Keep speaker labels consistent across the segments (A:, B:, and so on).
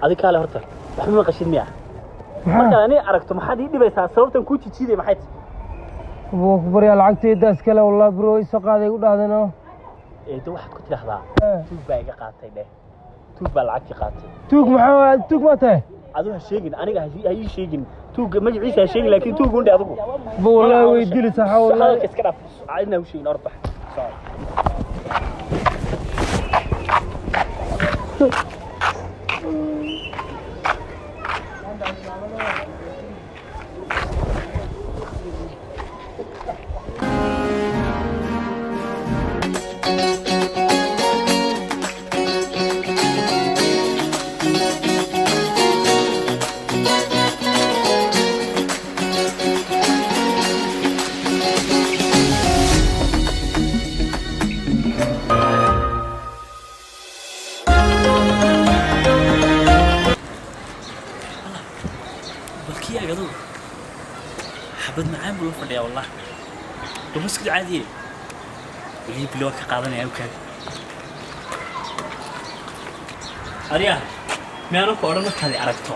A: هذه كاله هرتا وحنا قشين مياه marka ani aragto maxaad ii dhibaysaa sababtan ku jijiiday maxay
B: wuu ku bariyaa lacagteedaas kale wallahi bro isoo qaaday u dhaadano
A: eedo waxaad ku tiraahdaa tuug baa iga qaatay dheh tuug baa lacagti qaatay
B: tuug maxaa tuug ma tahay
A: aduu ha sheegin aniga ha ii sheegin tuug magaciisa ha sheegin laakiin tuug undhe adigu
B: wallahi way dilaysaa wallahi
A: iska dhaaf aadna u sheegin orbax حبد معاهم ولا فردي والله بس كده عادي اللي بلوك قاضني او كان اريا ما انا كورن markaad aragto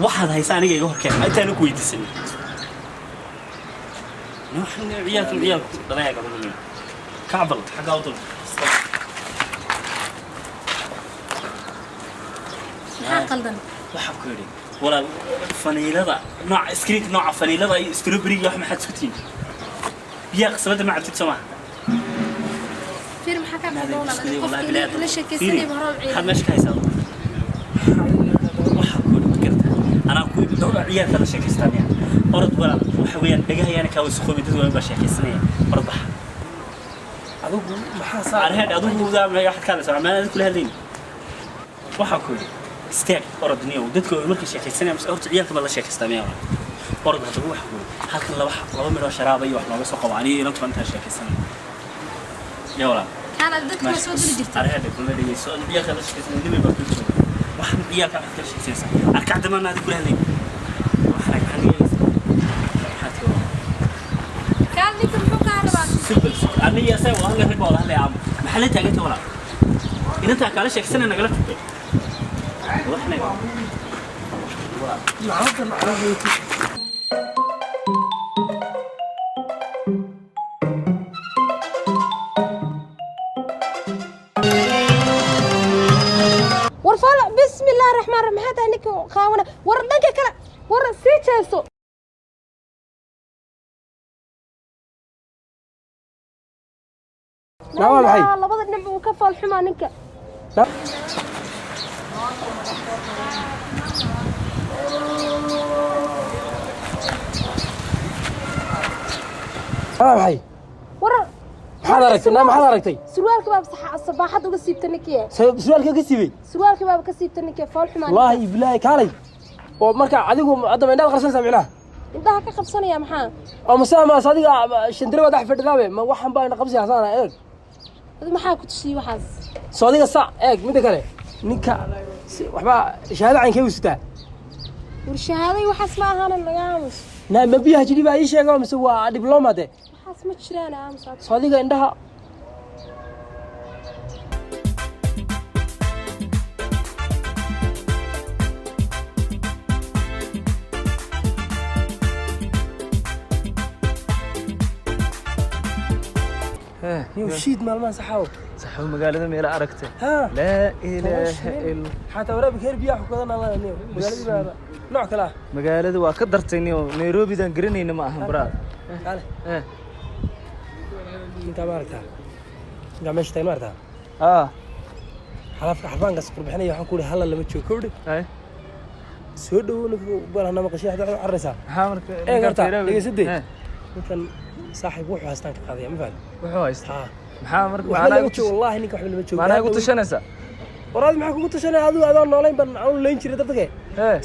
A: waxaad haysaa aniga iga horkeen intaan ku weydiisan waxaan ciyaalku dalaga badan kacbal xaga wadal
C: qaldan
A: waxa ku yiri ولا فنيلة نوع سكريت نوع فنيلة ستروبري يا أحمد سكتين يا قصبت ما عرفت تسمع
C: فيلم حكى والله ليش كيسني بهرب عيال
A: حد مش كيسان وحكون فكرت أنا أقول دور عيال هذا شيء كيستاني أرد ولا وحويان بجاه يعني كاوس خوي بدو ولا شيء كيسني أربح أدوب محاصر على هذا أدوب ذا ما يحد كذا سمع ما كل هذين وحكون استاك أردني ودتك المركز شيء كيسني بس أرد عيالك بالله شيء كيستاني أرد هذا هو حكون هكذا لو من شراب أي واحد ما بس قوانين نطفى أنت شيء كيسني يا ولا
C: كان عندك مسؤول جدا
A: على هذا كل ما يسوي عيالك بالله شيء كيسني نبي بقول واحد عيالك على كل شيء كيسني أركعد ما نادي كل هذين واحد حني
C: كان لي تروح على بعض
A: سبل أنا يا سوى هلا في بعض هلا يا عم محلتها قلت ولا إذا أنت على شيء كيسني أنا قلت وإحنا
B: العظم على
C: ورفع بسم الله الرحمن الرحيم هذا انك خاونه وردنك كلا ور سيجاسو
B: لا والله
C: لبد دنب uu ka faal xumaa ninka
B: هاي
C: ورا
B: حضرتك نعم حضرتك
C: سروالك باب صباحد uga siibtanike
B: سروالك ka siibay
C: سروالك باب ka siibtanike faal xumaa
B: والله بالله كالي ومركا adigu hadda indhaha qarsan samicna
C: indaha ka qabsanaya maxaa
B: oo masama sadiga shandiro wadax fadhidaabe ma waxan baa ina qabsi hasaana eeg
C: maxaa ku tusii waxaas
B: sadiga sac eeg mid kale ninka waxba shahaada cayn ka wistaa
C: war shahaaday waxaas ma ahaan lagaamus
B: na ma biyaha jiri baa ii sheegay mise waa diplomate
C: waxaas ma jiraan aamus
B: sadiga indhaha يوشيد مال ما صحوا
D: صحوا مقالة ميلا أركته
B: ها
D: لا إله إلا
B: حتى ورا بخير بيا حكونا الله نيو مقالة نوع كلا
D: مقالة وكدرتني نيروبي ذا جريني نما هم براد
B: قال انت مارتها قامش تاي مارتها حرفان قص قربحني waxaan ku leeyahay hal lama joogo kowdhi soo dhawow balana maqashay hada carraysa
D: marka
B: ee garta dhigaysadii ninkan saaxiib wuxuu haystaan ka qaadaya ma fahad
D: wuxuu haystaa maxaa marka
B: waxaan ugu joogo wallahi ninka wax lama joogo
D: maana ugu tashanaysa
B: waraad maxaa kugu tashanay adoo noolayn ban aan leen jiray dadka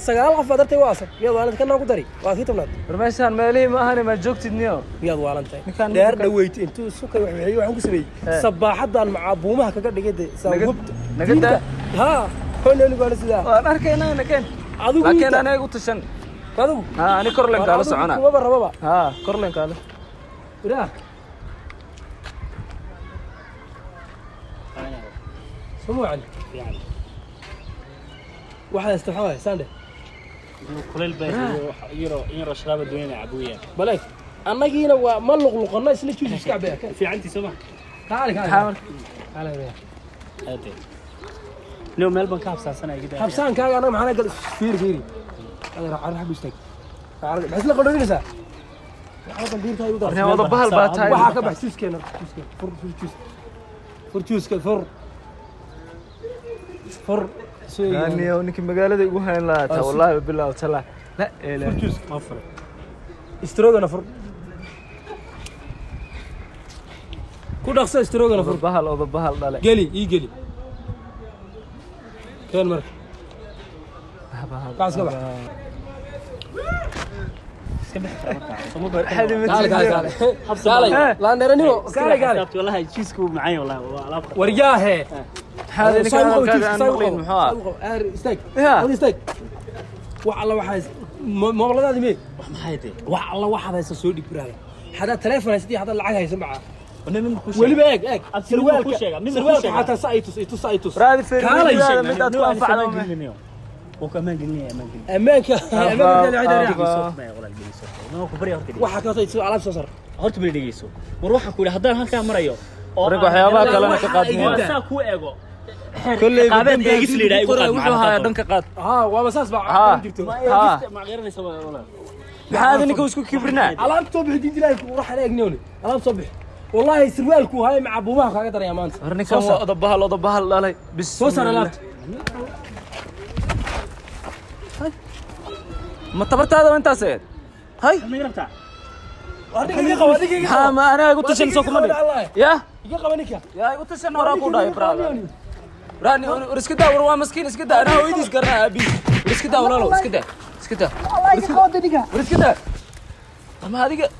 B: sagaal qof dartay waasa miyaad waalanta kana ku dari waa kii tobnaad
D: barmeeshan meelihii ma ahane ma joogtid niyo
B: miyaad waalantay dheer dhaweyd intuu sukay waxaan ku sameeyay sabaaxadan macaabuumaha kaga dhigay saawubta
D: nagada
B: ha hoolani baa sida
D: waan arkaynaa nakeen
B: adigu
D: laakiin ana igu tashan
B: adigu
D: ani korlen kala socona
B: kuma rababa
D: korlen kala
B: ira سموعا يعني واحد استحواذ ساندي
A: kuleel baa yaro sharaab doonayna cabuuya
B: بلاك أنا جينا وما لقلقنا إسنا تشوف إيش كعبة
A: fiicantii soo ma
B: تعال يا
A: هاتي لو meel baan ka habsaansanay gida
B: حبسان كاغا أنا معنا قال فيري هذا راح بيشتك بحس لك قولوا لي سا هذا الدير تاي ودار
D: أنا وضع بحال باتاي
B: waxaa ka bax juice-keena fur
D: يعني ونك magaalada igu hayn laata wallahi billaah tala la
B: fur juice ma fur istrogana fur ku dhaqso istrogana fur
D: bahal dhale
B: geli keen marka kaas ka bax لا نرنيو قال
A: والله جيسكو معايا والله
B: ورجاه
D: هذا اللي كان مقلين محا
B: استاك استاك والله waxaas mooladaadi meey
A: wax maxay tahay
B: والله waxaad hayso soo dhig biraada hada telefoon haysto hada lacag hayso maca
A: waliba
B: eeg sarwaalka hata saytus
D: raadi feeriyo mid aad ku anfacdo
A: وكمان قلني
B: امانك
A: waxa
B: ka saytus alaab soo sar
A: horta bal dhigeyso war waxa ku hadaan halka marayo
D: rag waxyaabaha kale ka qaadnaa
A: saa ku eego
D: kulli
A: qaabad eegis leeyahay igu qaad
D: macna dhanka qaad
B: waa masaas baa jirto
A: ma qeeranaysa walaal
D: maxaad ninka isku kibrina
B: alaab soo bixin dilay ruux aan eegnooni alaab soo bix wallahi sarwaalku hay maca buumaha kaaga daraya maanta
D: ninka wada bahal dhalay bis
B: soo sar alaab
D: ما تبرتها انت سيد هاي
A: ما يربطها
D: ها ما انا قلت شن سوق مني يا
B: يا
D: قلت شن وراكو داي برا راني رسك دا وروا مسكين اسك دا انا ويديس قرنا ابي رسك دا ولا لا اسك دا
B: الله يخود ديكا
D: رسك دا ما هذيك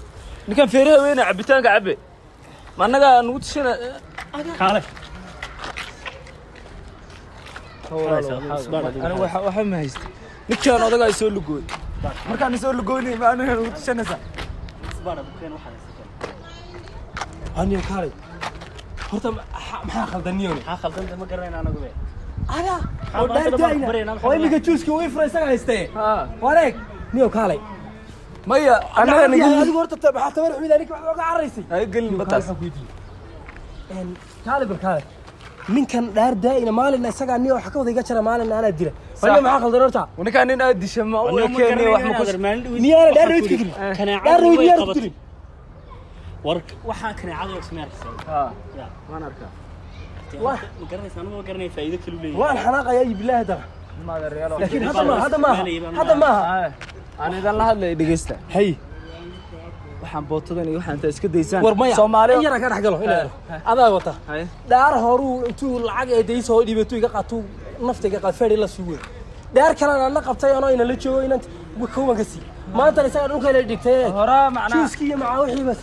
D: نكان فيرها وين عبيتان عبي ما انغا نوت شن
A: خالك
D: انا waxa ma haysto ninkan odaga ay soo lugooy markaan soo lugoynay ma anaga u tushanaysa
A: isbaana bukeen waxa haysto
B: aniga kaalay horta maxaa khaldaniyo
A: ha khaldan ma garanayna anagu be
B: ana oo imiga juice-ka way furaysan haystay wareeg niyo kaalay
D: maya anaga
B: adigu horta waxa tabar xumid aniga wax uga caraysay
D: ay galin bataas
B: kaalay kaalay ninkan dhaar daa'ina maalin isaga niyo wax ka wada iga jara maalin ana dila wala maxaa khaldan horta
D: ninkan nin aad dishay ma oo keenay wax ma ku
B: niyaana dhaar rood fikri dhaar rood niyaana fikri
A: wark waxa kana cadaw smeerkiisa ya waan arkaa ma garanaysan ma garanay faa'iido kale leeyahay
B: waan xanaaqaya billaah dara
D: ma reelo
B: laakiin hada ma
D: aan idan la hadlay dhageysta
B: hay
D: waxaan bootadan iyo waxaan ta iska deysaan
B: Soomaaliya yara ka dhaxgalo adaa wata dhaar horu intuu lacag ee deyso dhibato iga qaato naftiga qaad la suugo dhaar kalena la qabtay anoo ina la joogo inaan kooban ka sii maanta isaga dhulka la dhigtay
D: hora macna
B: juice-kiya maca wixii bas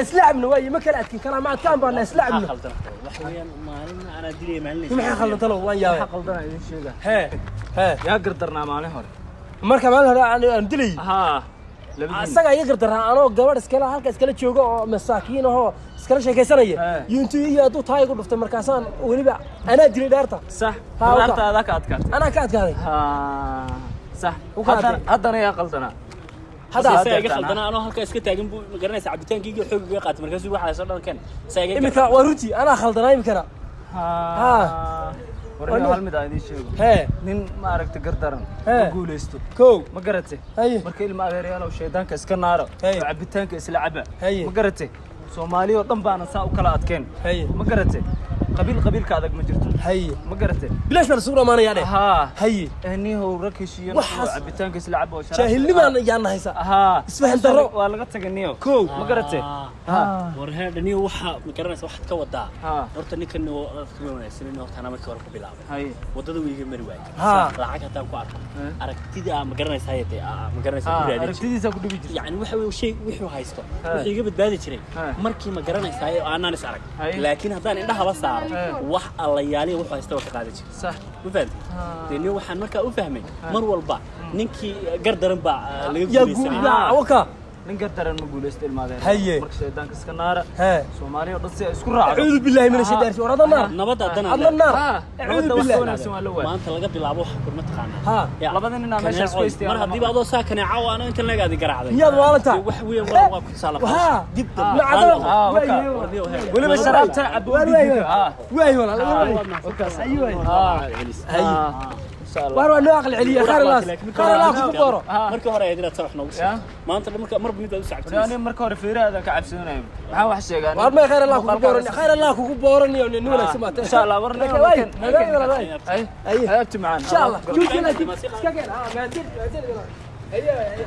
B: islaacna way ma kala adkin kala ma adkaan baan islaacna
A: waxa weeyaan maalin ana dilay maalin
B: maxaa khaldan talo waan yaabay
D: qaldan idin sheega
B: he
D: yaa gardarnaa maalin hore
B: marka maalin hore aan dilay asaga iga gardaraa anoo gabadh iskala halka iskala joogo oo masaakiin ah oo iskala sheekaysanaya yuntu iyo adu taay ugu dhuftay markaasaan waliba ana dilay dhaarta
D: sax dhaartaada ka adkaatay
B: ana ka adkaaday
D: sax haddana yaa qaldana
A: hada iga khaldana anoo halka iska taagan buu ma garanaysa cabitaankii xoog iga qaatay markaas waxa soo dhankan sayga
B: imika waa runtii ana khaldana imikana
D: warna hal mid aan idin sheego nin ma aragtay gardaran guuleysto ma garatay marka ilma adeeryaal oo sheedanka iska naaro cabitaanka isla caba ma garatay Soomaaliya oo dhan baana saa u kala adkeen ma garatay qabiilka adag ma jirto ma garatay
B: bilash mar suura maana yaade
D: aniho rakishiyo cabitaanka isla caba oo
B: jahilniman yaan haysa isfahan daro
D: waa laga taganiyo ma garatay
A: war heedaniyo waxa ma garanaysa waxad ka wadaa horta ninkan oo wanaagsan horta ana markii hore ku bilaabay wadada wiiga mari waay lacag hataan ku arko aragtida ma garanaysa hay'ad ma garanaysa ku raadin
D: aragtidiisa ku dhibi jirtay
A: yani waxa weey shay wixii haysto wixii iga badbaadi jiray markii ma garanaysa aanan is arag laakiin hadaan indhaha ba saaro wax alla yaaliyo wuxuu haysto ka qaadi jiray
D: sax
A: ma fahamtay deeni waxaan markaa u fahmay mar walba ninkii gardaran baa laga guuleysanay
B: waka
D: nin gardaran ma guulaysto ilmaadeen
B: Haye.
D: marka shaydaanka iska naara
B: Hee.
D: Soomaaliya oo dhan si ay isku raacdo
B: أعوذ بالله من الشيطان الرجيم ورد النار
A: nabadda haddana
B: عبد النار أعوذ
D: nabadda wax
B: بالله
D: wanaagsan waa la waayay
A: maanta laga bilaabo wax kurma taqaanaa
B: ها
D: labada nin aan meesha isku haystay
A: mar haddii baad oo saa kaneeco ana inta leegaadi garacday
B: يا والله
A: wax weyn waa ku salaaqay
B: ها
A: dib
B: مع عدم
D: weliba sharaabta cab
B: واي والله أيوه أيوه وأنا ناقل عليا خير الله خير الله كبره
A: markii hore ay diraad sax noogu soo maanta marba mid aad u sacabtay
D: yani marka hore fiiraada ka cabsanayo maxaa wax sheegaan
B: والله خير الله كبره خير الله كبره يا نولا سمعت
D: إن شاء الله ورنا أي أي أبتي معنا
B: إن شاء الله شوف كذا كذا ها ما أيوه